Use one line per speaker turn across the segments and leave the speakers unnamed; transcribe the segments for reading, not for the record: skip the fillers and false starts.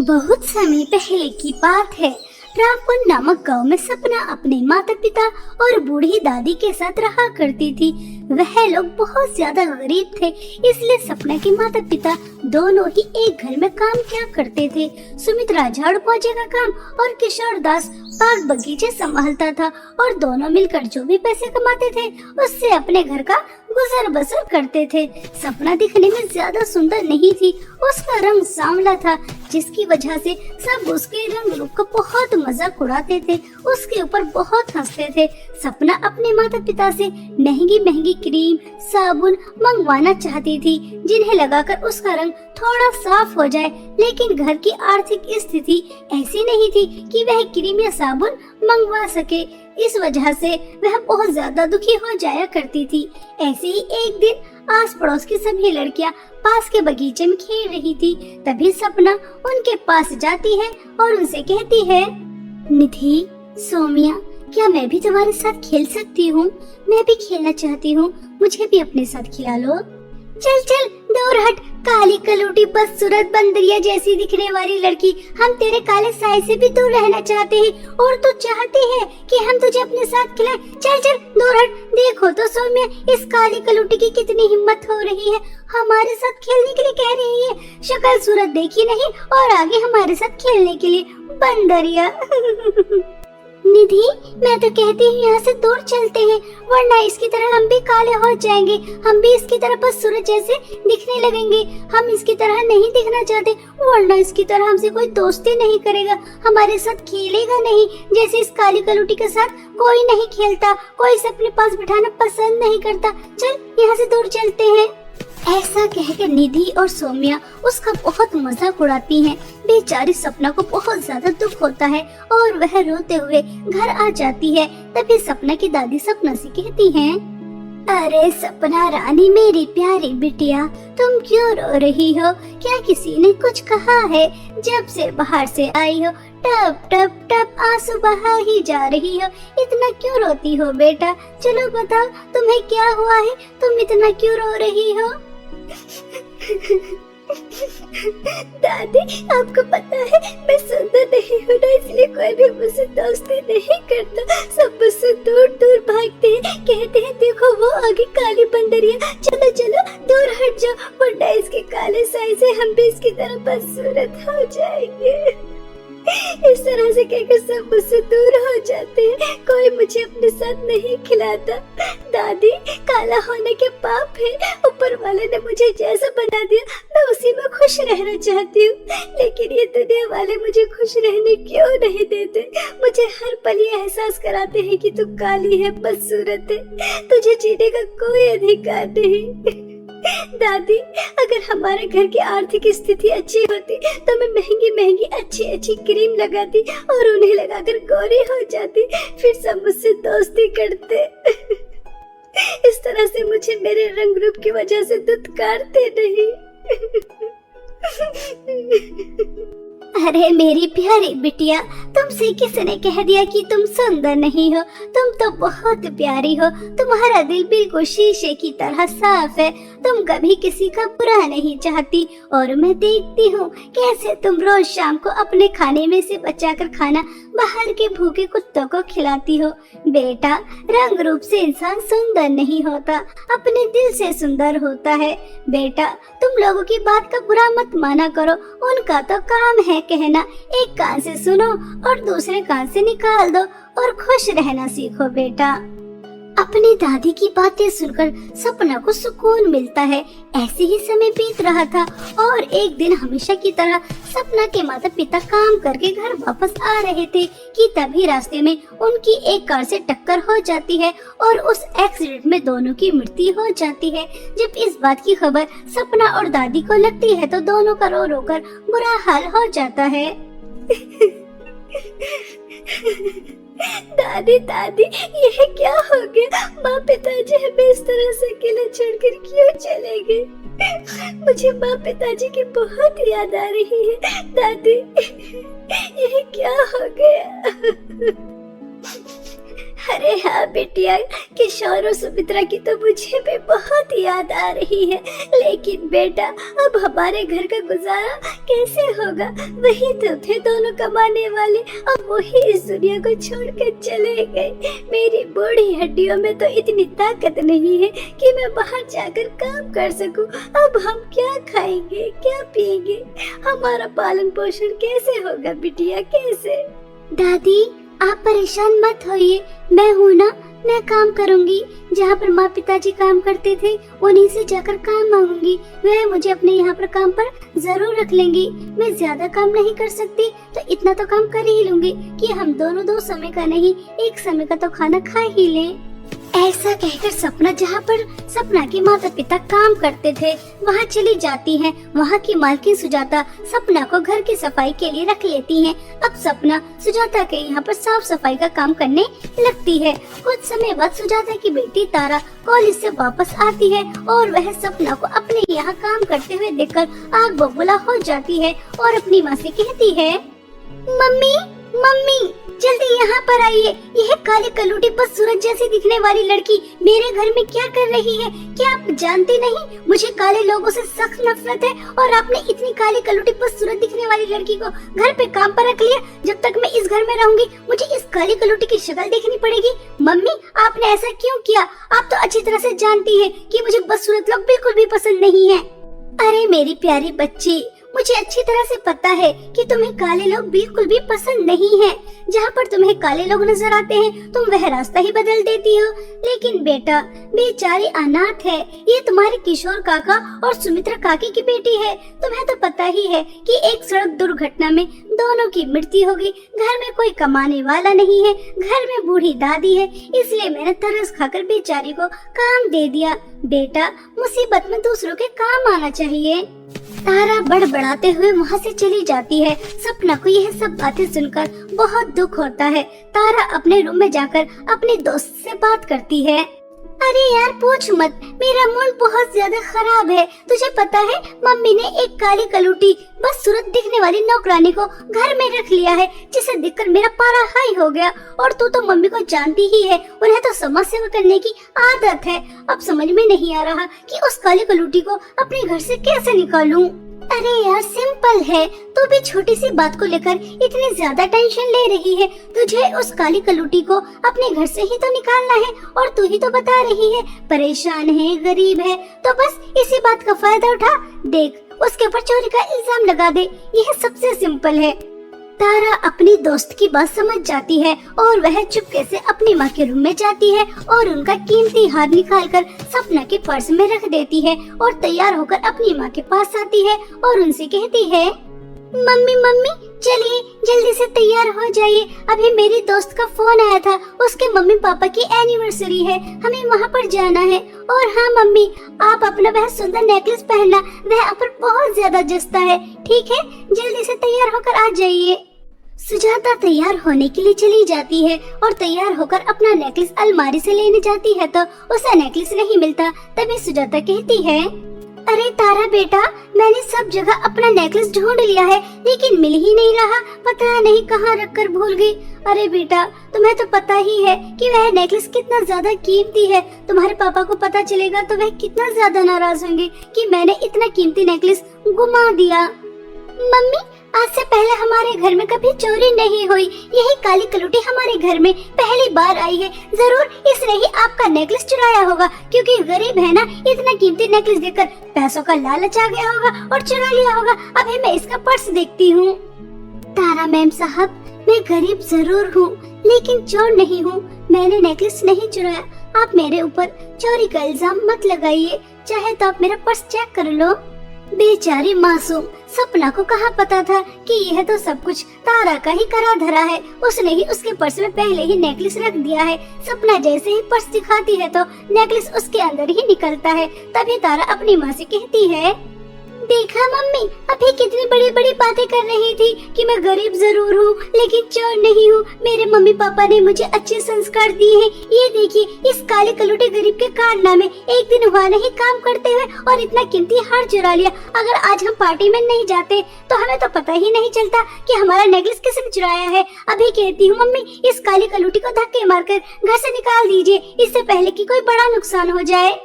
बहुत समय पहले की बात है। रामपुर नामक गांव में सपना अपने माता पिता और बूढ़ी दादी के साथ रहा करती थी। वह लोग बहुत ज्यादा गरीब थे, इसलिए सपना के माता पिता दोनों ही एक घर में काम किया करते थे। सुमित्रा झाड़ू पोछे का काम और किशोर दास बाग बगीचे संभालता था और दोनों मिलकर जो भी पैसे कमाते थे उससे अपने घर का गुजर बसर करते थे। सपना दिखने में ज्यादा सुंदर नहीं थी, उसका रंग सांवला था, जिसकी वजह से सब उसके रंग रूप का बहुत मजाक उड़ाते थे, उसके ऊपर बहुत हंसते थे। सपना अपने माता पिता से महंगी महंगी क्रीम साबुन मंगवाना चाहती थी, जिन्हें लगाकर उसका रंग थोड़ा साफ हो जाए, लेकिन घर की आर्थिक स्थिति ऐसी नहीं थी कि वह क्रीम या साबुन मंगवा सके। इस वजह से वह बहुत ज्यादा दुखी हो जाया करती थी। ऐसे ही एक दिन आस पड़ोस की सभी लड़कियां पास के बगीचे में खेल रही थी। तभी सपना उनके पास जाती है और उनसे कहती है, निधि, सोमिया, क्या मैं भी तुम्हारे साथ खेल सकती हूँ? मैं भी खेलना चाहती हूँ, मुझे भी अपने साथ खिला लो। चल चल दूर हट, काली कलूटी बदसूरत बंदरिया जैसी दिखने वाली लड़की। हम तेरे काले साए से भी दूर रहना चाहते हैं और तू चाहती है कि हम तुझे अपने साथ खिलाएं। चल चल दूर हट। देखो तो सौम्या, इस काली कलूटी की कितनी हिम्मत हो रही है, हमारे साथ खेलने के लिए कह रही है। शक्ल सूरत देखी नहीं और आगे हमारे साथ खेलने के लिए, बंदरिया। निधि, मैं तो कहती हूँ यहाँ से दूर चलते हैं, वरना इसकी तरह हम भी काले हो जाएंगे, हम भी इसकी तरह बस सूरज जैसे दिखने लगेंगे। हम इसकी तरह नहीं दिखना चाहते, वरना इसकी तरह हमसे कोई दोस्ती नहीं करेगा, हमारे साथ खेलेगा नहीं। जैसे इस काली कलूटी के साथ कोई नहीं खेलता, कोई इसे अपने पास बिठाना पसंद नहीं करता। चल यहाँ से दूर चलते हैं। ऐसा कहकर निधि और सौम्या उसका बहुत मजाक उड़ाती हैं। बेचारी सपना को बहुत ज्यादा दुख होता है और वह रोते हुए घर आ जाती है। तभी सपना की दादी सपना से कहती हैं, अरे सपना रानी, मेरी प्यारी बिटिया, तुम क्यों रो रही हो? क्या किसी ने कुछ कहा है? जब से बाहर से आई हो टप टप टप आंसू बहा ही जा रही हो, इतना क्यों रोती हो बेटा? चलो बताओ, तुम्हें क्या हुआ है? तुम इतना क्यों रो रही हो? दादी, आपको पता है मैं सुंदर नहीं हूँ ना, इसलिए कोई भी मुझसे दोस्ती नहीं करता, सब मुझसे दूर दूर भागते हैं, कहते हैं देखो वो आगे काली बंदरिया, चलो चलो दूर हट जाओ, वरना इसके काले साए से हम भी इसकी तरह बदसूरत हो जाएंगे। इस तरह से कहकर सब मुझसे दूर हो जाते हैं, कोई मुझे अपने साथ नहीं खिलाता। दादी, काला होने के पाप है, ऊपर वाले ने मुझे जैसा बना दिया मैं उसी में खुश रहना चाहती हूँ, लेकिन ये दुनिया वाले मुझे खुश रहने क्यों नहीं देते? मुझे हर पल ये एहसास कराते हैं कि तू काली है, बदसूरत है, तुझे जीने का कोई अधिकार नहीं। दादी, अगर हमारे घर की आर्थिक स्थिति अच्छी होती तो मैं महंगी महंगी अच्छी अच्छी क्रीम लगाती और उन्हें लगाकर गोरी हो जाती, फिर सब मुझसे दोस्ती करते। इस तरह से मुझे मेरे रंग रूप की वजह से दुत्कारते नहीं। अरे मेरी प्यारी बिटिया, तुमसे किसने कह दिया कि तुम सुंदर नहीं हो? तुम तो बहुत प्यारी हो, तुम्हारा दिल बिल्कुल शीशे की तरह साफ है, तुम कभी किसी का बुरा नहीं चाहती, और मैं देखती हूँ कैसे तुम रोज शाम को अपने खाने में से बचाकर खाना बाहर के भूखे कुत्तों को खिलाती हो। बेटा, रंग रूप से इंसान सुंदर नहीं होता, अपने दिल से सुंदर होता है। बेटा, तुम लोगों की बात का बुरा मत माना करो, उनका तो काम है कहना, एक कान से सुनो और दूसरे कान से निकाल दो और खुश रहना सीखो बेटा। अपनी दादी की बातें सुनकर सपना को सुकून मिलता है। ऐसे ही समय बीत रहा था और एक दिन हमेशा की तरह सपना के माता पिता काम करके घर वापस आ रहे थे कि तभी रास्ते में उनकी एक कार से टक्कर हो जाती है और उस एक्सीडेंट में दोनों की मृत्यु हो जाती है। जब इस बात की खबर सपना और दादी को लगती है तो दोनों का रो रो कर बुरा हाल हो जाता है। दादी दादी, यह क्या हो गया? माँ पिताजी हमें इस तरह से अकेले छोड़कर क्यों चले गए? मुझे माँ पिताजी की बहुत याद आ रही है। दादी, यह क्या हो गया? अरे हाँ बिटिया, किशोर और सुमित्रा की तो मुझे भी बहुत याद आ रही है, लेकिन बेटा अब हमारे घर का गुजारा कैसे होगा? वही तो थे दोनों कमाने वाले, अब वही इस दुनिया को छोड़कर चले गए। मेरी बूढ़ी हड्डियों में तो इतनी ताकत नहीं है कि मैं बाहर जाकर काम कर सकूं। अब हम क्या खाएंगे, क्या पिएंगे? हमारा पालन पोषण कैसे होगा बिटिया, कैसे? दादी आप परेशान मत होइए, मैं हूँ ना, मैं काम करूँगी। जहाँ पर माँ पिताजी काम करते थे उन्हीं से जाकर काम मांगूंगी। वह मुझे अपने यहाँ पर काम पर जरूर रख लेंगी। मैं ज्यादा काम नहीं कर सकती तो इतना तो काम कर ही लूंगी कि हम दोनों दो समय का नहीं, एक समय का तो खाना खा ही लें। ऐसा कहकर सपना, जहाँ पर सपना के माता पिता काम करते थे, वहाँ चली जाती है। वहाँ की मालकिन सुजाता सपना को घर की सफाई के लिए रख लेती है। अब सपना सुजाता के यहाँ पर साफ सफाई का काम करने लगती है। कुछ समय बाद सुजाता की बेटी तारा कॉलेज से वापस आती है और वह सपना को अपने यहाँ काम करते हुए देखकर आग बबूला हो जाती है और अपनी माँ से कहती है, मम्मी मम्मी जल्दी यहाँ पर आइए। यह काली कलूटी बस सूरज जैसी दिखने वाली लड़की मेरे घर में क्या कर रही है? क्या आप जानती नहीं, मुझे काले लोगों से सख्त नफरत है और आपने इतनी काली कलूटी बस सूरज दिखने वाली लड़की को घर पे काम पर रख लिया। जब तक मैं इस घर में रहूंगी मुझे इस काली कलूटी की शक्ल देखनी पड़ेगी। मम्मी आपने ऐसा क्यों किया? आप तो अच्छी तरह से जानती है कि मुझे बदसूरत लोग बिल्कुल भी पसंद नहीं है। अरे मेरी प्यारी बच्ची, मुझे अच्छी तरह से पता है कि तुम्हें काले लोग बिल्कुल भी पसंद नहीं हैं। जहाँ पर तुम्हें काले लोग नजर आते हैं तुम वह रास्ता ही बदल देती हो। लेकिन बेटा बेचारी अनाथ है, ये तुम्हारे किशोर काका और सुमित्रा काकी की बेटी है। तुम्हें तो पता ही है कि एक सड़क दुर्घटना में दोनों की मृत्यु हो गई। घर में कोई कमाने वाला नहीं है, घर में बूढ़ी दादी है, इसलिए मैंने तरस खाकर बेचारी को काम दे दिया। बेटा मुसीबत में दूसरों के काम आना चाहिए। तारा बड़बड़ाते हुए वहाँ से चली जाती है। सपना को यह सब बातें सुनकर बहुत दुख होता है। तारा अपने रूम में जाकर अपने दोस्त से बात करती है। अरे यार पूछ मत, मेरा मूड बहुत ज्यादा खराब है। तुझे पता है मम्मी ने एक काली कलूटी बस सूरत दिखने वाली नौकरानी को घर में रख लिया है, जिसे देखकर मेरा पारा हाई हो गया। और तू तो मम्मी को जानती ही है, उन्हें तो समाज सेवा करने की आदत है। अब समझ में नहीं आ रहा कि उस काली कलूटी को अपने घर से कैसे निकालूं। अरे यार सिंपल है, तू भी छोटी सी बात को लेकर इतनी ज्यादा टेंशन ले रही है। तुझे उस काली कलूटी को अपने घर से ही तो निकालना है और तू ही तो बता रही है परेशान है, गरीब है, तो बस इसी बात का फायदा उठा। देख उसके ऊपर चोरी का इल्जाम लगा दे, यह सबसे सिंपल है। तारा अपनी दोस्त की बात समझ जाती है और वह चुपके से अपनी माँ के रूम में जाती है और उनका कीमती हार निकालकर सपना के पर्स में रख देती है और तैयार होकर अपनी माँ के पास आती है और उनसे कहती है, मम्मी मम्मी चलिए जल्दी से तैयार हो जाइए, अभी मेरी दोस्त का फोन आया था, उसके मम्मी पापा की एनिवर्सरी है, हमें वहाँ पर जाना है। और हाँ मम्मी आप अपना वह सुंदर नेकलेस पहनना, वह आप पर बहुत ज्यादा जचता है, ठीक है? जल्दी से तैयार होकर आ जाइए। सुजाता तैयार होने के लिए चली जाती है और तैयार होकर अपना नेकलेस अलमारी से लेने जाती है तो उसे नेकलेस नहीं मिलता। तभी सुजाता कहती है, अरे तारा बेटा मैंने सब जगह अपना नेकलेस ढूंढ लिया है लेकिन मिल ही नहीं रहा, पता नहीं कहाँ रख कर भूल गई। अरे बेटा तुम्हें तो पता ही है कि वह नेकलेस कितना ज्यादा कीमती है, तुम्हारे पापा को पता चलेगा तो वह कितना ज्यादा नाराज होंगे कि मैंने इतना कीमती नेकलेस गुमा दिया। मम्मी आज से पहले हमारे घर में कभी चोरी नहीं हुई, यही काली कलूटी हमारे घर में पहली बार आई है, जरूर इसने ही आपका नेकलेस चुराया होगा, क्योंकि गरीब है ना, इतना कीमती नेकलेस देखकर पैसों का लालच आ गया होगा और चुरा लिया होगा। अभी मैं इसका पर्स देखती हूँ। तारा मैम साहब मैं गरीब जरूर हूँ लेकिन चोर नहीं हूँ, मैंने नेकलेस नहीं चुराया, आप मेरे ऊपर चोरी का इल्जाम मत लगाइए, चाहे तो आप मेरा पर्स चेक कर लो। बेचारी मासूम सपना को कहाँ पता था कि यह तो सब कुछ तारा का ही करा धरा है, उसने ही उसके पर्स में पहले ही नेकलेस रख दिया है। सपना जैसे ही पर्स दिखाती है तो नेकलेस उसके अंदर ही निकलता है। तभी तारा अपनी माँ से कहती है, देखा मम्मी, अभी कितनी बड़ी बड़ी बातें कर रही थी कि मैं गरीब जरूर हूँ लेकिन चोर नहीं हूँ। मेरे मम्मी पापा ने मुझे अच्छे संस्कार दिए हैं। ये देखिए, इस काले कलूटे गरीब के कारनामे, एक दिन हुआ नहीं काम करते हुए और इतना कीमती हार चुरा लिया। अगर आज हम पार्टी में नहीं जाते तो हमें तो पता ही नहीं चलता कि हमारा नेकलेस किसने चुराया है। अभी कहती हूँ मम्मी, इस काली कलूटी को धक्के मारकर घर से निकाल दीजिए, इससे पहले कि कोई बड़ा नुकसान हो जाए।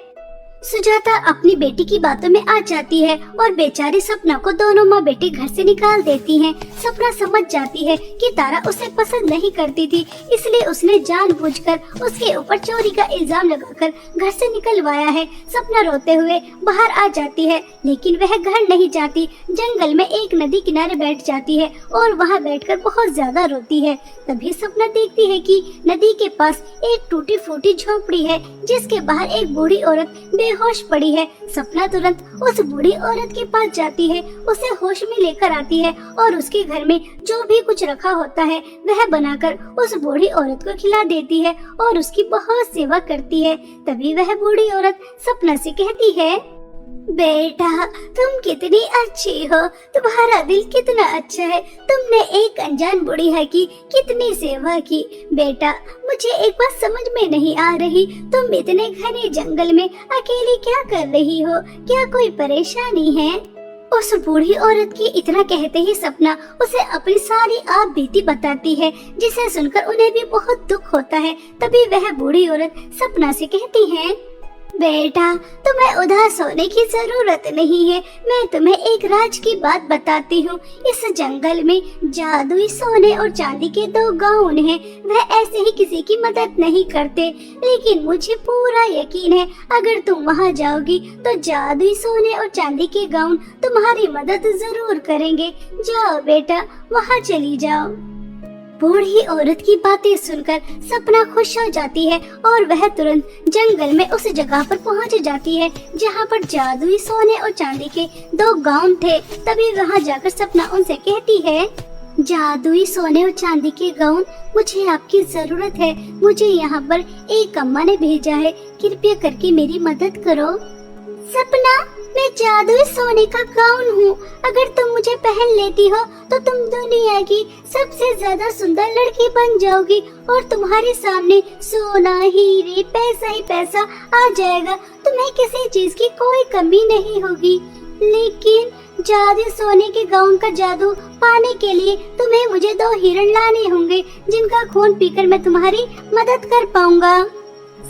सुजाता अपनी बेटी की बातों में आ जाती है और बेचारी सपना को दोनों माँ बेटी घर से निकाल देती हैं। सपना समझ जाती है कि तारा उसे पसंद नहीं करती थी, इसलिए उसने जानबूझकर उसके ऊपर चोरी का इल्जाम लगाकर घर से निकलवाया है। सपना रोते हुए बाहर आ जाती है, लेकिन वह घर नहीं जाती। जंगल में एक नदी किनारे बैठ जाती है और वहाँ बैठकर बहुत ज्यादा रोती है। तभी सपना देखती है कि नदी के पास एक टूटी फूटी झोपड़ी है, जिसके बाहर एक बूढ़ी औरत बेहोश पड़ी है। सपना तुरंत उस बूढ़ी औरत के पास जाती है, उसे होश में लेकर आती है और उसके घर में जो भी कुछ रखा होता है वह बनाकर उस बूढ़ी औरत को खिला देती है और उसकी बहुत सेवा करती है। तभी वह बूढ़ी औरत सपना से कहती है, बेटा तुम कितनी अच्छी हो, तुम्हारा दिल कितना अच्छा है, तुमने एक अनजान बुढ़िया की कितनी सेवा की। बेटा मुझे एक बात समझ में नहीं आ रही, तुम इतने घने जंगल में अकेली क्या कर रही हो, क्या कोई परेशानी है? उस बूढ़ी औरत की इतना कहते ही सपना उसे अपनी सारी आप बीती बताती है, जिसे सुनकर उन्हें भी बहुत दुख होता है। तभी वह बूढ़ी औरत सपना से कहती है, बेटा तुम्हें उदास होने की जरूरत नहीं है, मैं तुम्हें एक राज की बात बताती हूँ। इस जंगल में जादुई सोने और चांदी के 2 गाउन हैं। वह ऐसे ही किसी की मदद नहीं करते, लेकिन मुझे पूरा यकीन है अगर तुम वहाँ जाओगी तो जादुई सोने और चांदी के गाउन तुम्हारी मदद जरूर करेंगे। जाओ बेटा, वहाँ चली जाओ। बूढ़ी औरत की बातें सुनकर सपना खुश हो जाती है और वह तुरंत जंगल में उस जगह पर पहुंच जाती है जहां पर जादुई सोने और चांदी के 2 गाउन थे। तभी वहां जाकर सपना उनसे कहती है, जादुई सोने और चांदी के गाउन, मुझे आपकी जरूरत है। मुझे यहाँ पर एक अम्मा ने भेजा है, कृपया करके मेरी मदद करो। सपना, मैं जादुई सोने का गाउन हूँ, अगर तुम मुझे पहन लेती हो तो तुम दुनिया की सबसे ज्यादा सुंदर लड़की बन जाओगी और तुम्हारे सामने सोना, हीरे, पैसा ही पैसा आ जाएगा। तुम्हें किसी चीज की कोई कमी नहीं होगी। लेकिन जादुई सोने के गाउन का जादू पाने के लिए तुम्हें मुझे 2 हिरण लाने होंगे, जिनका खून पीकर मैं तुम्हारी मदद कर पाऊंगा।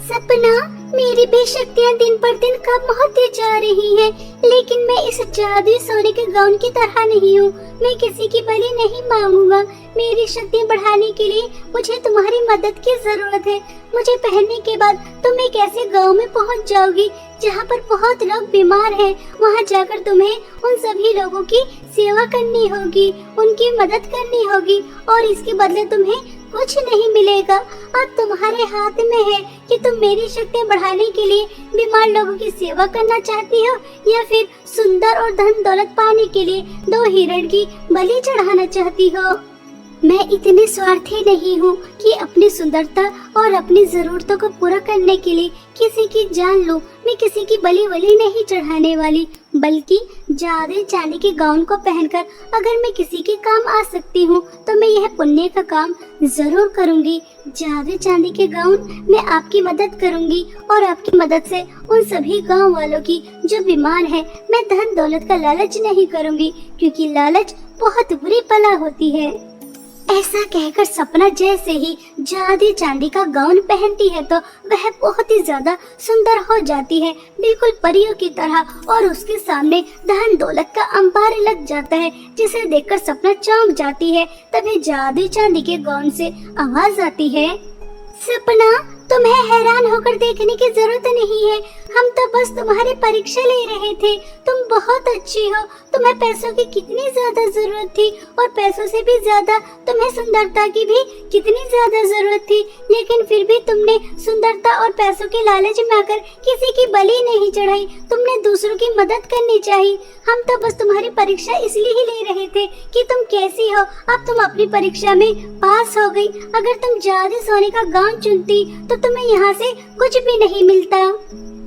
सपना, मेरी भी शक्तियाँ दिन पर दिन कम होती जा रही हैं, लेकिन मैं इस जादुई सोने के गाउन की तरह नहीं हूँ। मैं किसी की बलि नहीं मांगूंगा। मेरी शक्तियाँ बढ़ाने के लिए मुझे तुम्हारी मदद की जरूरत है। मुझे पहनने के बाद तुम एक ऐसे गांव में पहुँच जाओगी जहाँ पर बहुत लोग बीमार हैं। वहाँ जाकर तुम्हें उन सभी लोगों की सेवा करनी होगी, उनकी मदद करनी होगी और इसके बदले तुम्हें कुछ नहीं मिलेगा। अब तुम्हारे हाथ में है कि तुम मेरी शक्तियाँ बढ़ाने के लिए बीमार लोगों की सेवा करना चाहती हो या फिर सुंदर और धन दौलत पाने के लिए 2 हिरण की बलि चढ़ाना चाहती हो। मैं इतनी स्वार्थी नहीं हूँ कि अपनी सुंदरता और अपनी जरूरतों को पूरा करने के लिए किसी की जान लूं। मैं किसी की बलि नहीं चढ़ाने वाली, बल्कि जादुई चांदी के गाउन को पहनकर अगर मैं किसी के काम आ सकती हूँ तो मैं यह पुण्य का काम जरूर करूँगी। जादुई चांदी के गाउन, मैं आपकी मदद करूँगी और आपकी मदद से उन सभी गाँव वालों की जो बीमार है, मैं धन दौलत का लालच नहीं करूँगी, क्योंकि लालच बहुत बुरी बला होती है। ऐसा कहकर सपना जैसे ही जादुई चांदी का गाउन पहनती है तो वह बहुत ही ज्यादा सुंदर हो जाती है, बिल्कुल परियों की तरह, और उसके सामने धन दौलत का अंबार लग जाता है, जिसे देखकर सपना चौंक जाती है। तभी जादुई चांदी के गाउन से आवाज आती है, सपना, तुम्हें हैरान होकर देखने की जरूरत नहीं है, हम तो बस तुम्हारी परीक्षा ले रहे थे। तुम बहुत अच्छी हो, तुम्हें पैसों की कितनी ज्यादा जरूरत थी और पैसों से भी ज्यादा तुम्हें सुंदरता की भी कितनी ज्यादा जरूरत थी, लेकिन फिर भी तुमने सुंदरता और पैसों के लालच में आकर किसी की बलि नहीं चढ़ाई, तुमने दूसरों की मदद करनी चाहिए। हम तो बस तुम्हारी परीक्षा इसलिए ही ले रहे थे कि तुम कैसी हो। अब तुम अपनी परीक्षा में पास हो गई। अगर तुम जादुई सोने का गाउन चुनती तो तुम्हें यहाँ से कुछ भी नहीं मिलता।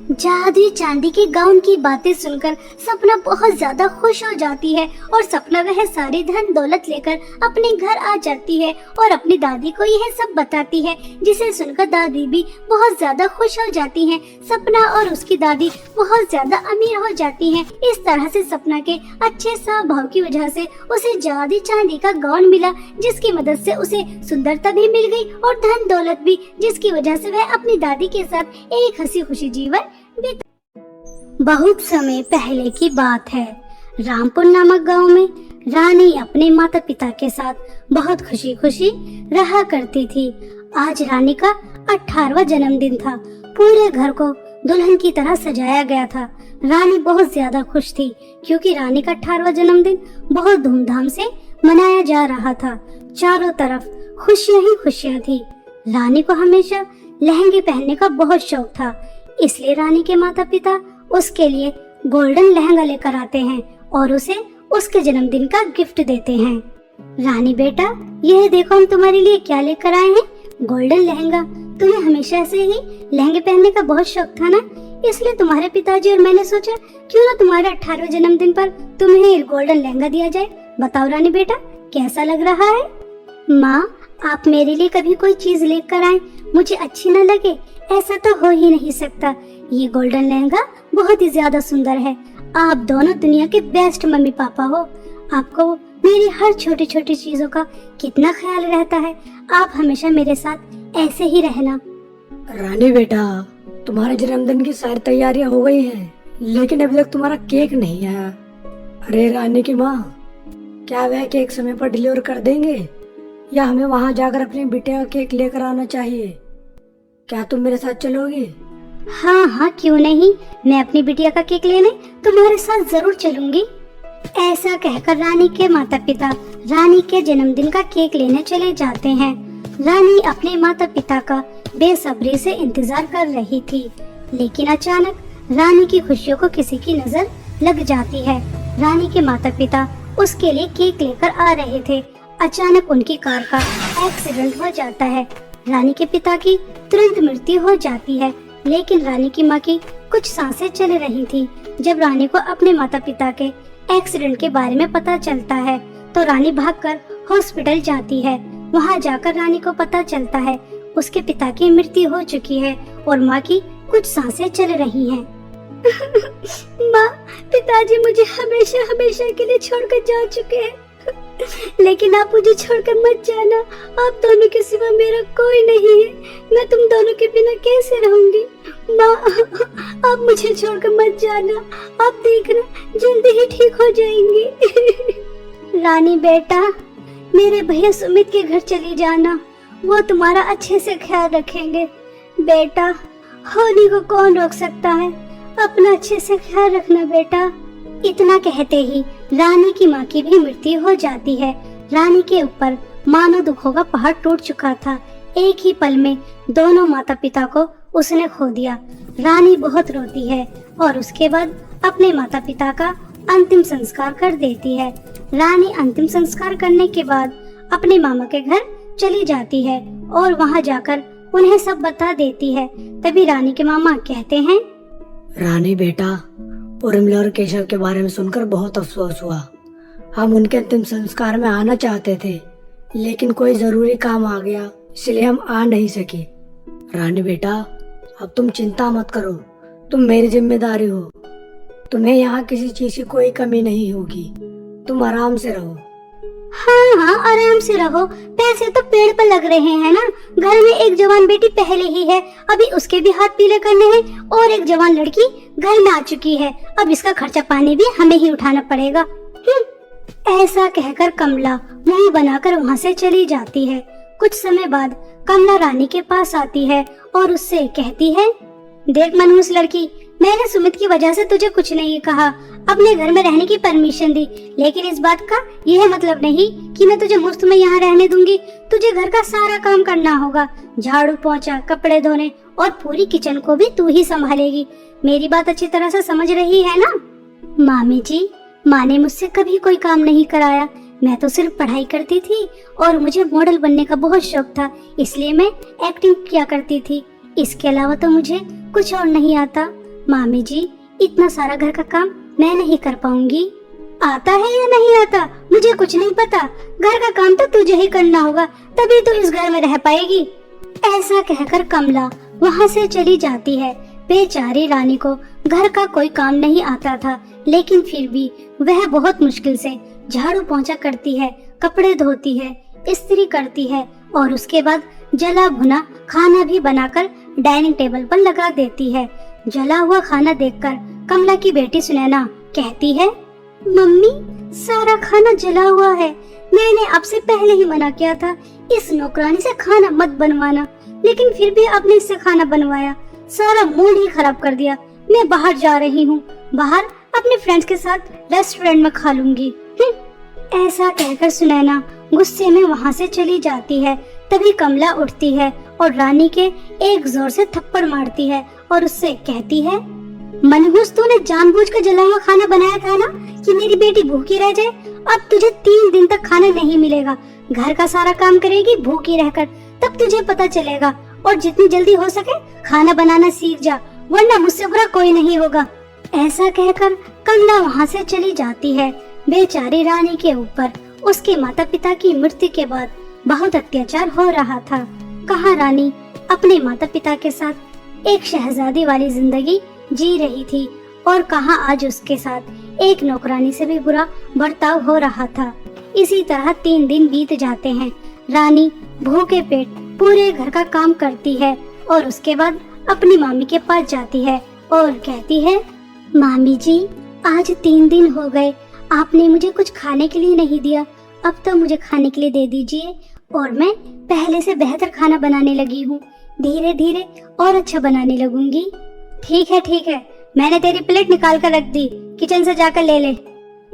जादुई चांदी के गाउन की बातें सुनकर सपना बहुत ज्यादा खुश हो जाती है और सपना वह सारी धन दौलत लेकर अपने घर आ जाती है और अपनी दादी को यह सब बताती है, जिसे सुनकर दादी भी बहुत ज्यादा खुश हो जाती हैं। सपना और उसकी दादी बहुत ज्यादा अमीर हो जाती हैं। इस तरह से सपना के अच्छे स्वभाव की वजह से उसे जादुई चांदी का गाउन मिला, जिसकी मदद से उसे सुंदरता भी मिल गई और धन दौलत भी, जिसकी वजह से वह अपनी दादी के साथ एक हंसी खुशी जीवन। बहुत समय पहले की बात है। रामपुर नामक गांव में रानी अपने माता पिता के साथ बहुत खुशी खुशी रहा करती थी। आज रानी का 18वां जन्मदिन था। पूरे घर को दुल्हन की तरह सजाया गया था। रानी बहुत ज्यादा खुश थी क्योंकि रानी का 18वां जन्मदिन बहुत धूमधाम से मनाया जा रहा था। चारों तरफ खुशियां ही खुशियां थी। रानी को हमेशा लहंगे पहनने का बहुत शौक था, इसलिए रानी के माता पिता उसके लिए गोल्डन लहंगा लेकर आते हैं और उसे उसके जन्मदिन का गिफ्ट देते हैं। रानी बेटा, यह देखो हम तुम्हारे लिए क्या लेकर आए हैं, गोल्डन लहंगा। तुम्हें हमेशा से ही लहंगे पहनने का बहुत शौक था ना, इसलिए तुम्हारे पिताजी और मैंने सोचा क्यों ना तुम्हारे 18वें जन्मदिन पर तुम्हें गोल्डन लहंगा दिया जाए। बताओ रानी बेटा, कैसा लग रहा है? माँ, आप मेरे लिए कभी कोई चीज लेकर आए मुझे अच्छी न लगे, ऐसा तो हो ही नहीं सकता। ये गोल्डन लहंगा बहुत ही ज्यादा सुंदर है। आप दोनों दुनिया के बेस्ट मम्मी पापा हो। आपको मेरी हर छोटी छोटी चीजों का कितना ख्याल रहता है। आप हमेशा मेरे साथ ऐसे ही रहना।
रानी बेटा, तुम्हारे जन्मदिन की सारी तैयारियां हो गई हैं, लेकिन अभी तक तुम्हारा केक नहीं आया। अरे रानी की माँ, क्या वह केक समय पर डिलीवर कर देंगे या हमें वहाँ जाकर अपनी बिटिया का केक लेकर आना चाहिए? क्या तुम मेरे साथ चलोगी?
हाँ हाँ, क्यों नहीं, मैं अपनी बिटिया का केक लेने तुम्हारे साथ जरूर चलूंगी। ऐसा कहकर रानी के माता पिता रानी के जन्मदिन का केक लेने चले जाते हैं। रानी अपने माता पिता का बेसब्री से इंतजार कर रही थी, लेकिन अचानक रानी की खुशियों को किसी की नजर लग जाती है। रानी के माता पिता उसके लिए केक लेकर आ रहे थे। अचानक उनकी कार का एक्सीडेंट हो जाता है। रानी के पिता की तुरंत मृत्यु हो जाती है, लेकिन रानी की माँ की कुछ सांसें चल रही थी। जब रानी को अपने माता पिता के एक्सीडेंट के बारे में पता चलता है तो रानी भागकर हॉस्पिटल जाती है। वहाँ जाकर रानी को पता चलता है उसके पिता की मृत्यु हो चुकी है और माँ की कुछ सांसें चल रही हैं। माँ, पिताजी मुझे हमेशा हमेशा के लिए छोड़कर जा चुके हैं, लेकिन आप मुझे छोड़कर मत जाना। आप दोनों के सिवा मेरा कोई नहीं है। मैं तुम दोनों के बिना कैसे रहूंगी? माँ, आप मुझे छोड़कर मत जाना। आप देखना, जल्दी ही ठीक हो जाएंगी। रानी बेटा, मेरे भैया सुमित के घर चली जाना, वो तुम्हारा अच्छे से ख्याल रखेंगे। बेटा, होली को कौन रोक सकता है, अपना अच्छे से ख्याल रखना बेटा। इतना कहते ही रानी की माँ की भी मृत्यु हो जाती है। रानी के ऊपर मानो दुखों का पहाड़ टूट चुका था। एक ही पल में दोनों माता पिता को उसने खो दिया। रानी बहुत रोती है और उसके बाद अपने माता पिता का अंतिम संस्कार कर देती है। रानी अंतिम संस्कार करने के बाद अपने मामा के घर चली जाती है और वहाँ जाकर उन्हें सब बता देती है। तभी रानी के मामा कहते हैं,
रानी बेटा, उर्मिला और केशव के बारे में सुनकर बहुत अफसोस हुआ। हम उनके अंतिम संस्कार में आना चाहते थे, लेकिन कोई जरूरी काम आ गया, इसलिए हम आ नहीं सके। रानी बेटा, अब तुम चिंता मत करो, तुम मेरी जिम्मेदारी हो। तुम्हें यहाँ किसी चीज की कोई कमी नहीं होगी। तुम आराम से रहो।
हाँ हाँ, आराम से रहो। पैसे तो पेड़ पर लग रहे हैं ना। घर में एक जवान बेटी पहले ही है, अभी उसके भी हाथ पीले करने हैं, और एक जवान लड़की घर में आ चुकी है। अब इसका खर्चा पानी भी हमें ही उठाना पड़ेगा। ऐसा कहकर कमला मुंह बनाकर वहाँ से चली जाती है। कुछ समय बाद कमला रानी के पास आती है और उससे कहती है, देख मनहूस लड़की, मैंने सुमित की वजह से तुझे कुछ नहीं कहा, अपने घर में रहने की परमिशन दी, लेकिन इस बात का यह मतलब नहीं कि मैं तुझे मुफ्त में यहाँ रहने दूंगी। तुझे घर का सारा काम करना होगा, झाड़ू पोंछा, कपड़े धोने और पूरी किचन को भी तू ही संभालेगी। मेरी बात अच्छी तरह से समझ रही है ना? मामी जी, माँ ने मुझसे कभी कोई काम नहीं कराया। मैं तो सिर्फ पढ़ाई करती थी और मुझे मॉडल बनने का बहुत शौक था, इसलिए मैं एक्टिंग किया करती थी। इसके अलावा तो मुझे कुछ और नहीं आता। मामी जी, इतना सारा घर का काम मैं नहीं कर पाऊंगी। आता है या नहीं आता मुझे कुछ नहीं पता, घर का काम तो तुझे ही करना होगा, तभी तो इस घर में रह पाएगी। ऐसा कहकर कमला वहाँ से चली जाती है। बेचारी रानी को घर का कोई काम नहीं आता था, लेकिन फिर भी वह बहुत मुश्किल से झाड़ू पोंछा करती है, कपड़े धोती है, इस्त्री करती है और उसके बाद जला भुना खाना भी बनाकर डाइनिंग टेबल पर लगा देती है। जला हुआ खाना देखकर कमला की बेटी सुनैना कहती है, मम्मी, सारा खाना जला हुआ है। मैंने आपसे पहले ही मना किया था इस नौकरानी से खाना मत बनवाना, लेकिन फिर भी आपने इससे खाना बनवाया। सारा मूड ही खराब कर दिया। मैं बाहर जा रही हूँ, बाहर अपने फ्रेंड्स के साथ रेस्टोरेंट में खा लूंगी। ऐसा कहकर सुनैना गुस्से में वहाँ से चली जाती है। तभी कमला उठती है और रानी के एक जोर से थप्पड़ मारती है और उससे कहती है, मनहूस, तूने जानबूझकर जला हुआ खाना बनाया था ना कि मेरी बेटी भूखी रह जाए। अब तुझे 3 दिन तक खाना नहीं मिलेगा। घर का सारा काम करेगी भूखी रहकर, तब तुझे पता चलेगा। और जितनी जल्दी हो सके खाना बनाना सीख जा, वरना मुझसे बुरा कोई नहीं होगा। ऐसा कहकर कमला वहाँ से चली जाती है। बेचारी रानी के ऊपर उसके माता पिता की मृत्यु के बाद बहुत अत्याचार हो रहा था। कहाँ रानी अपने माता पिता के साथ एक शहजादी वाली जिंदगी जी रही थी और कहाँ आज उसके साथ एक नौकरानी से भी बुरा बर्ताव हो रहा था। इसी तरह 3 दिन बीत जाते हैं। रानी भूखे पेट पूरे घर का काम करती है और उसके बाद अपनी मामी के पास जाती है और कहती है, मामी जी, आज 3 दिन हो गए, आपने मुझे कुछ खाने के लिए नहीं दिया। अब तो मुझे खाने के लिए दे दीजिए और मैं पहले से बेहतर खाना बनाने लगी हूँ। धीरे धीरे और अच्छा बनाने लगूंगी। ठीक है, मैंने तेरी प्लेट निकाल कर रख दी, किचन से जाकर ले ले।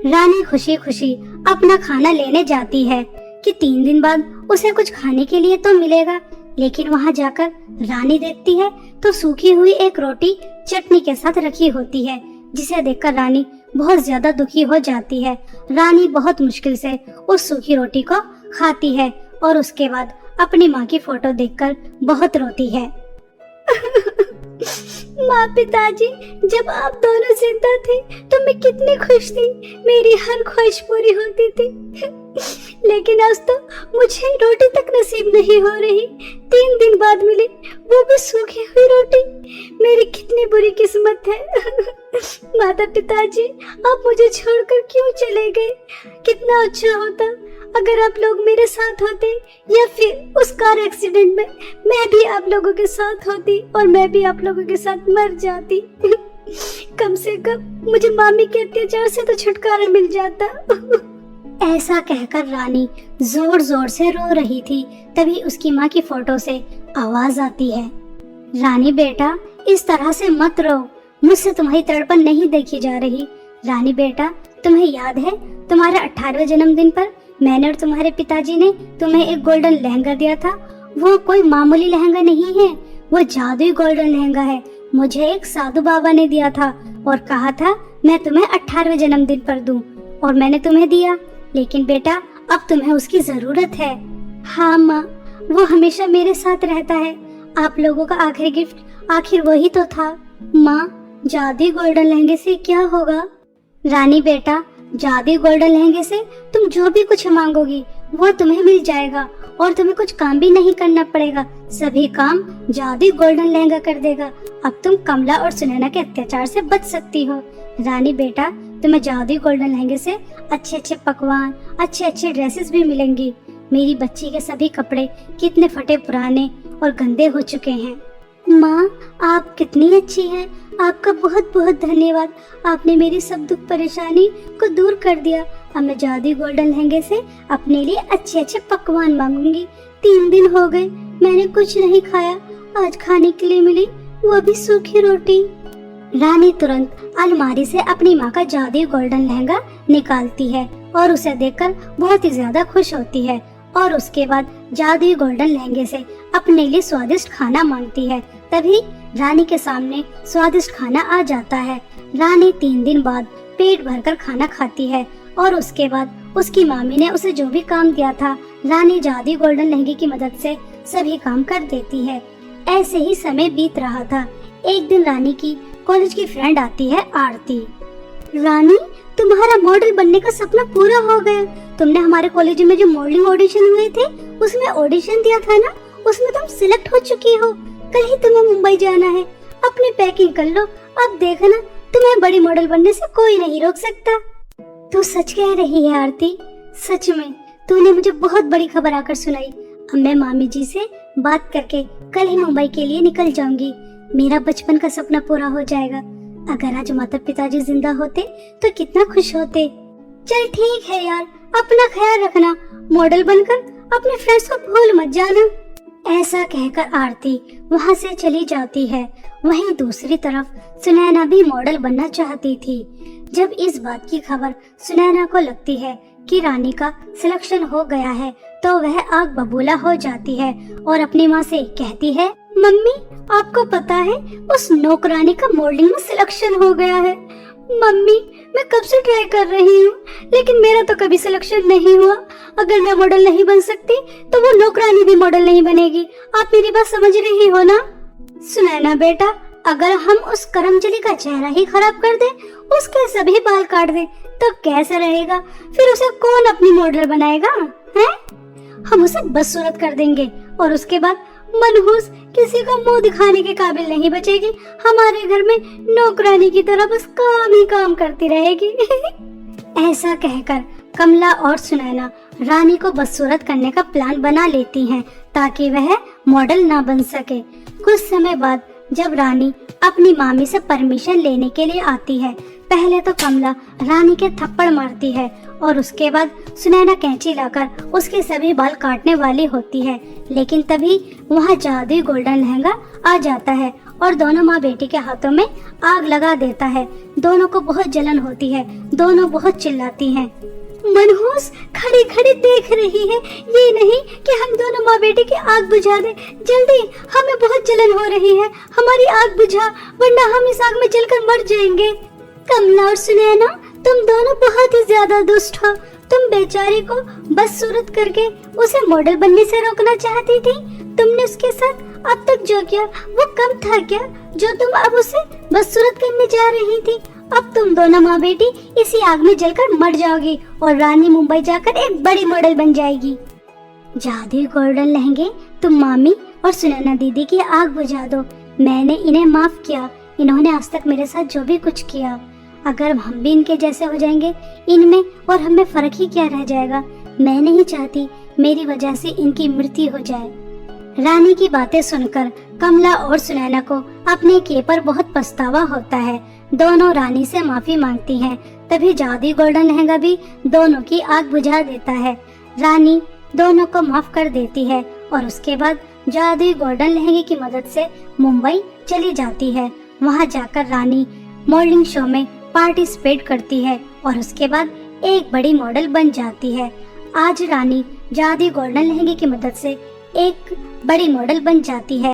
रानी खुशी खुशी अपना खाना लेने जाती है कि 3 दिन बाद उसे कुछ खाने के लिए तो मिलेगा, लेकिन वहाँ जाकर रानी देखती है तो सूखी हुई एक रोटी चटनी के साथ रखी होती है, जिसे देखकर रानी बहुत ज्यादा दुखी हो जाती है। रानी बहुत मुश्किल से उस सूखी रोटी को खाती है और उसके बाद अपनी माँ की फोटो देखकर बहुत रोती है। माँ, पिताजी, जब आप दोनों जिंदा थे तो मैं कितनी खुश थी, मेरी हर ख्वाहिश पूरी होती थी। लेकिन आज तो मुझे रोटी तक नसीब नहीं हो रही। 3 दिन बाद मिली, वो भी सूखी हुई रोटी। मेरी कितनी बुरी किस्मत है। माता पिताजी, आप मुझे छोड़कर क्यों चले गए? कितना अच्छा होता अगर आप लोग मेरे साथ होते, या फिर उस कार एक्सीडेंट में मैं भी आप लोगों के साथ होती और मैं भी आप लोगों के साथ मर जाती। कम से कम मुझे मामी के अत्याचार से तो छुटकारा मिल जाता। ऐसा कहकर रानी जोर जोर से रो रही थी। तभी उसकी माँ की फोटो से आवाज आती है, रानी बेटा, इस तरह से मत रो, मुझसे तुम्हारी तड़पन नहीं देखी जा रही। रानी बेटा, तुम्हें याद है तुम्हारे 18वें जन्मदिन पर मैंने और तुम्हारे पिताजी ने तुम्हें एक गोल्डन लहंगा दिया था। वो कोई मामूली लहंगा नहीं है, वो जादुई गोल्डन लहंगा है। मुझे एक साधु बाबा ने दिया था और कहा था मैं तुम्हें 18वें जन्मदिन पर दूं, और मैंने तुम्हें दिया। लेकिन बेटा, अब तुम्हें उसकी जरूरत है। हाँ माँ, वो हमेशा मेरे साथ रहता है। आप लोगों का आखिरी गिफ्ट आखिर वही तो था। माँ, जादुई गोल्डन लहंगे से क्या होगा? रानी बेटा, जादुई गोल्डन लहंगे से तुम जो भी कुछ मांगोगी वो तुम्हें मिल जाएगा और तुम्हें कुछ काम भी नहीं करना पड़ेगा। सभी काम जादुई गोल्डन लहंगा कर देगा। अब तुम कमला और सुनैना के अत्याचार से बच सकती हो। रानी बेटा, तुम्हें जादुई गोल्डन लहंगे से अच्छे अच्छे पकवान, अच्छे अच्छे ड्रेसेस भी मिलेंगी। मेरी बच्ची के सभी कपड़े कितने फटे पुराने और गंदे हो चुके हैं। माँ, आप कितनी अच्छी हैं। आपका बहुत बहुत धन्यवाद। आपने मेरी सब दुख परेशानी को दूर कर दिया। अब मैं जादुई गोल्डन लहंगे से अपने लिए अच्छे अच्छे पकवान मांगूंगी। 3 दिन हो गए, मैंने कुछ नहीं खाया। आज खाने के लिए मिली वो भी सूखी रोटी। रानी तुरंत अलमारी से अपनी माँ का जादुई गोल्डन लहंगा निकालती है और उसे देखकर बहुत ही ज्यादा खुश होती है और उसके बाद जादुई गोल्डन लहंगे से अपने लिए स्वादिष्ट खाना मांगती है। तभी रानी के सामने स्वादिष्ट खाना आ जाता है। रानी 3 दिन बाद पेट भरकर खाना खाती है और उसके बाद उसकी मामी ने उसे जो भी काम दिया था, रानी जादुई गोल्डन लहंगे की मदद से सभी काम कर देती है। ऐसे ही समय बीत रहा था। एक दिन रानी की कॉलेज की फ्रेंड आती है आरती। रानी, तुम्हारा मॉडल बनने का सपना पूरा हो गया। तुमने हमारे कॉलेज में जो मॉडलिंग ऑडिशन हुए थे उसमें ऑडिशन दिया था ना, उसमें तुम सिलेक्ट हो चुकी हो। कल ही तुम्हें मुंबई जाना है, अपनी पैकिंग कर लो। अब देखना, तुम्हें बड़ी मॉडल बनने से कोई नहीं रोक सकता। तू सच कह रही है आरती, सच में तूने मुझे बहुत बड़ी खबर आकर सुनाई। अब मैं मामी जी से बात करके कल ही मुंबई के लिए निकल जाऊंगी। मेरा बचपन का सपना पूरा हो जाएगा। अगर आज माता पिताजी जिंदा होते तो कितना खुश होते। चल ठीक है यार, अपना ख्याल रखना। मॉडल बनकर अपने फ्रेंड्स को भूल मत जाना। ऐसा कहकर आरती वहाँ से चली जाती है। वहीं दूसरी तरफ सुनैना भी मॉडल बनना चाहती थी। जब इस बात की खबर सुनैना को लगती है कि रानी का सिलेक्शन हो गया है तो वह आग बबूला हो जाती है और अपनी माँ से कहती है, मम्मी आपको पता है उस नौकरानी का मॉडलिंग में सिलेक्शन हो गया है। मम्मी मैं कब से ट्राई कर रही हूँ लेकिन मेरा तो कभी सिलेक्शन नहीं हुआ। अगर मैं मॉडल नहीं बन सकती तो वो नौकरानी भी मॉडल नहीं बनेगी। आप मेरी बात समझ रही हो ना? सुनैना बेटा, अगर हम उस करमचली का चेहरा ही खराब कर दे, उसके सभी बाल काट दे तो कैसा रहेगा? फिर उसे कौन अपनी मॉडल बनाएगा? हैं? हम उसे बदसूरत कर देंगे और उसके बाद मनहूस किसी को मुंह दिखाने के काबिल नहीं बचेगी। हमारे घर में नौकरानी की तरह बस काम ही काम करती रहेगी। ऐसा कहकर कमला और सुनैना रानी को बदसूरत करने का प्लान बना लेती हैं ताकि वह मॉडल ना बन सके। कुछ समय बाद जब रानी अपनी मामी से परमिशन लेने के लिए आती है, पहले तो कमला रानी के थप्पड़ मारती है और उसके बाद सुनैना कैंची लाकर उसके सभी बाल काटने वाली होती है। लेकिन तभी वहाँ जादुई गोल्डन लहंगा आ जाता है और दोनों माँ बेटी के हाथों में आग लगा देता है। दोनों को बहुत जलन होती है, दोनों बहुत चिल्लाती हैं। मनहूस खड़ी खड़ी देख रही है, ये नहीं कि हम दोनों माँ बेटी की आग बुझा दे। जल्दी, हमें बहुत जलन हो रही है, हमारी आग बुझा वरना हम इस आग में जलकर मर जाएंगे। कमला और सुनैना, तुम दोनों बहुत ही ज्यादा दुष्ट हो। तुम बेचारी को बदसूरत करके उसे मॉडल बनने से रोकना चाहती थी। तुमने उसके साथ अब तक जो किया वो कम था क्या, जो तुम अब उसे बदसूरत करने जा रही थी? अब तुम दोनों माँ बेटी इसी आग में जलकर मर जाओगी और रानी मुंबई जाकर एक बड़ी मॉडल बन जाएगी। जादुई गोल्डन लहंगे, तुम मामी और सुनैना दीदी की आग बुझा दो। मैंने इन्हें माफ किया। इन्होंने आज तक मेरे साथ जो भी कुछ किया, अगर हम भी इनके जैसे हो जाएंगे, इनमें और हमें फर्क ही क्या रह जाएगा? मैं नहीं चाहती मेरी वजह से इनकी मृत्यु हो जाए। रानी की बातें सुनकर कमला और सुनैना को अपने किए पर बहुत पछतावा होता है। दोनों रानी से माफी मांगती हैं। तभी जादुई गोल्डन लहंगा भी दोनों की आग बुझा देता है। रानी दोनों को माफ कर देती है और उसके बाद जादुई गोल्डन लहंगे की मदद से मुंबई चली जाती है। वहां जाकर रानी मॉडलिंग शो में पार्टिसिपेट करती है और उसके बाद एक बड़ी मॉडल बन जाती है। आज रानी जादुई गोल्डन लहंगे की मदद से एक बड़ी मॉडल बन जाती है।